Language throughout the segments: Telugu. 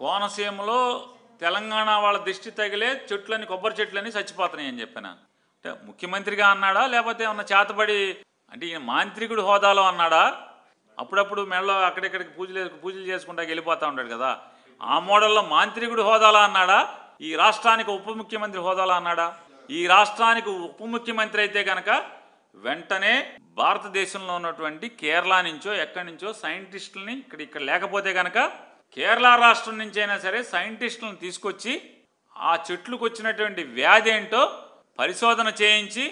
కోనసీమలో తెలంగాణ వాళ్ళ దిష్టి తగిలే చెట్లని కొబ్బరి చెట్లని చచ్చిపోతున్నాయి అని చెప్పిన అంటే ముఖ్యమంత్రిగా అన్నాడా లేకపోతే ఏమన్నా చేతబడి అంటే ఈయన మాంత్రికుడు హోదాలో అన్నాడా? అప్పుడప్పుడు మెడలో అక్కడిక్కడికి పూజలు చేసుకుంటా వెళ్ళిపోతూ ఉంటాడు కదా, ఆ మోడల్లో మాంత్రికుడు హోదాలో అన్నాడా? ఈ రాష్ట్రానికి ఉప ముఖ్యమంత్రి హోదాలో అన్నాడా? ఈ రాష్ట్రానికి ఉప ముఖ్యమంత్రి అయితే కనుక వెంటనే భారతదేశంలో ఉన్నటువంటి కేరళ నుంచో ఎక్కడి నుంచో సైంటిస్టులని ఇక్కడ లేకపోతే కనుక కేరళ రాష్ట్రం నుంచి అయినా సరే సైంటిస్టులను తీసుకొచ్చి ఆ చెట్లకు వచ్చినటువంటి వ్యాధి ఏంటో పరిశోధన చేయించి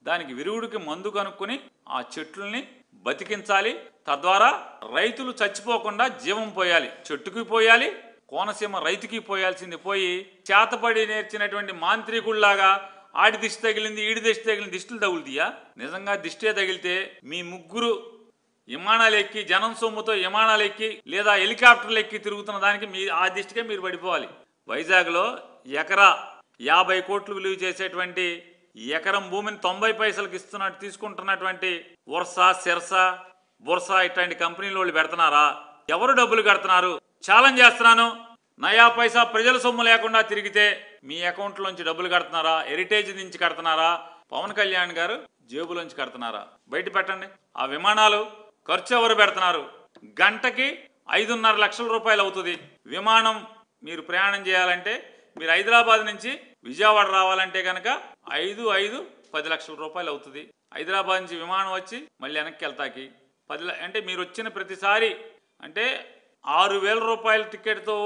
దానికి విరుగుడికి మందు కనుక్కొని ఆ చెట్లని బతికించాలి. తద్వారా రైతులు చచ్చిపోకుండా జీవం పోయాలి, చెట్టుకి పోయాలి, కోనసీమ రైతుకి పోయాల్సింది పోయి చేతపడి నేర్చినటువంటి మాంత్రికుల్లాగా ఆడి దిష్టి తగిలింది ఈడి దిష్టి తగిలింది దిష్టిలు తగులుతాయా? నిజంగా దిష్టే తగిలితే మీ ముగ్గురు విమానాలు ఎక్కి జనం సొమ్ముతో విమానాలు ఎక్కి లేదా హెలికాప్టర్లు ఎక్కి తిరుగుతున్న దానికి ఆ దిష్టికే మీరు పడిపోవాలి. వైజాగ్లో ఎకరా 50 కోట్లు విలువ చేసేటువంటి ఎకరం భూమిని 90 పైసలకు తీసుకుంటున్నటువంటి వర్సా సిర్సా బుర్సా ఇట్లాంటి కంపెనీలు వాళ్ళు పెడుతున్నారా? ఎవరు డబ్బులు కడుతున్నారు? ఛాలెంజ్ చేస్తున్నాను. నయా పైసా ప్రజల సొమ్ము లేకుండా తిరిగితే మీ అకౌంట్లోంచి డబ్బులు కడుతున్నారా? హెరిటేజ్ నుంచి కడుతున్నారా? పవన్ కళ్యాణ్ గారు జేబులోంచి కడుతున్నారా? బయట పెట్టండి. ఆ విమానాలు ఖర్చు ఎవరు పెడుతున్నారు? గంటకి 5.5 లక్షల రూపాయలు అవుతుంది విమానం. మీరు ప్రయాణం చేయాలంటే మీరు హైదరాబాద్ నుంచి విజయవాడ రావాలంటే కనుక 10 లక్షల రూపాయలు అవుతుంది. హైదరాబాద్ నుంచి విమానం వచ్చి మళ్ళీ వెనక్కి వెళ్తాకి 10 అంటే మీరు వచ్చిన ప్రతిసారి అంటే 6,000 రూపాయల టికెట్తో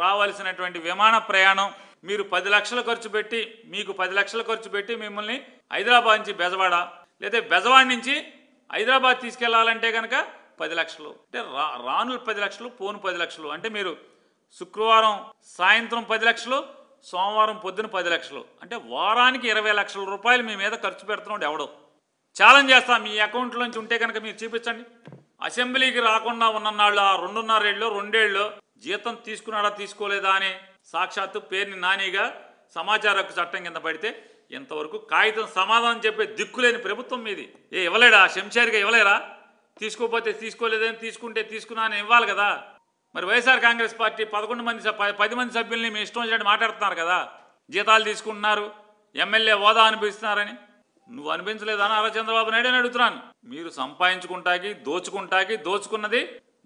రావాల్సినటువంటి విమాన ప్రయాణం మీరు 10 లక్షలు ఖర్చు పెట్టి మీకు 10 లక్షలు ఖర్చు పెట్టి మిమ్మల్ని హైదరాబాద్ నుంచి బెజవాడ లేదా బెజవాడ నుంచి హైదరాబాద్ తీసుకెళ్లాలంటే కనుక 10 లక్షలు అంటే రాను 10 లక్షలు పోను 10 లక్షలు అంటే మీరు శుక్రవారం సాయంత్రం 10 లక్షలు సోమవారం పొద్దున 10 లక్షలు అంటే వారానికి 20 లక్షల రూపాయలు మీ మీద ఖర్చు పెడుతున్నాడు ఎవడో. ఛాలెంజ్ చేస్తా, మీ అకౌంట్లోంచి ఉంటే కనుక మీరు చూపించండి. అసెంబ్లీకి రాకుండా ఉన్ననాళ్ళు ఆ 2.5 ఏళ్ళు జీతం తీసుకున్నాడా తీసుకోలేదా అని సాక్షాత్తు పేరుని నానిగా సమాచార హక్కు చట్టం కింద పడితే ఇంతవరకు కాగితం సమాధానం చెప్పే దిక్కులేని ప్రభుత్వం మీది. ఇవ్వలేడా? శంషారిగా ఇవ్వలేరా? తీసుకోకపోతే తీసుకోలేదని తీసుకుంటే తీసుకున్నా అని ఇవ్వాలి కదా. మరి వైఎస్ఆర్ కాంగ్రెస్ పార్టీ 10 మంది సభ్యుల్ని మీ ఇష్టం వచ్చినట్టు మాట్లాడుతున్నారు కదా. జీతాలు తీసుకుంటున్నారు, ఎమ్మెల్యే హోదా అనుభవిస్తున్నారని. నువ్వు అనిపించలేదని అలా చంద్రబాబు నాయుడు అని అడుగుతున్నాను. మీరు సంపాదించుకుంటాకి దోచుకున్నది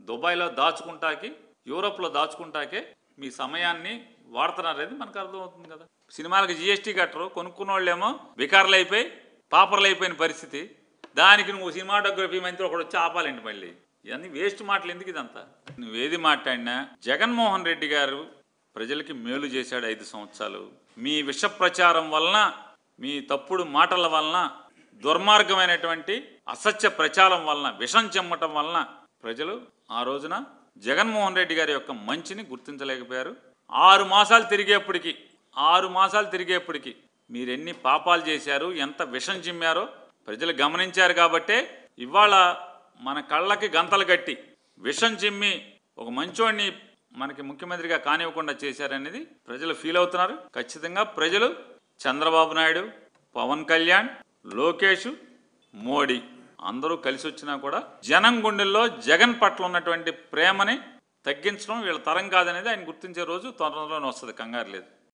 దుబాయ్లో దాచుకుంటాకి యూరోప్లో దాచుకుంటాకే మీ సమయాన్ని వాడుతున్నారనేది మనకు అర్థమవుతుంది కదా. సినిమాలకు జీఎస్టీ కట్టరు, కొనుక్కున్న వాళ్ళేమో వికారులు అయిపోయి పాపర్లు అయిపోయిన పరిస్థితి. దానికి నువ్వు సినిమాటోగ్రఫీ మంత్రి ఒకటి వచ్చి ఆపాలండి. మళ్ళీ ఇవన్నీ వేస్ట్ మాటలు ఎందుకు ఇదంతా? నువ్వేది మాట్లాడినా జగన్మోహన్ రెడ్డి గారు ప్రజలకి మేలు చేశాడు 5 సంవత్సరాలు. మీ విష ప్రచారం వలన, మీ తప్పుడు మాటల వలన, దుర్మార్గమైనటువంటి అసత్య ప్రచారం వలన, విషం చెమ్మటం వలన ప్రజలు ఆ రోజున జగన్మోహన్ రెడ్డి గారి యొక్క మంచిని గుర్తించలేకపోయారు. 6 మాసాలు తిరిగేప్పటికి మీరెన్ని పాపాలు చేశారు, ఎంత విషం చిమ్మారో ప్రజలు గమనించారు. కాబట్టే ఇవాళ మన కళ్ళకి గంతలు కట్టి విషం చిమ్మి ఒక మంచోడిని మనకి ముఖ్యమంత్రిగా కానివ్వకుండా చేశారనేది ప్రజలు ఫీల్ అవుతున్నారు. ఖచ్చితంగా ప్రజలు చంద్రబాబు నాయుడు, పవన్ కళ్యాణ్, లోకేష్, మోడీ అందరూ కలిసి వచ్చినా కూడా జనం గుండెల్లో జగన్ పట్ల ఉన్నటువంటి ప్రేమని తగ్గించడం వీళ్ళ తరం కాదనేది ఆయన గుర్తించే రోజు త్వరలోనే వస్తుంది. కంగారు లేదు.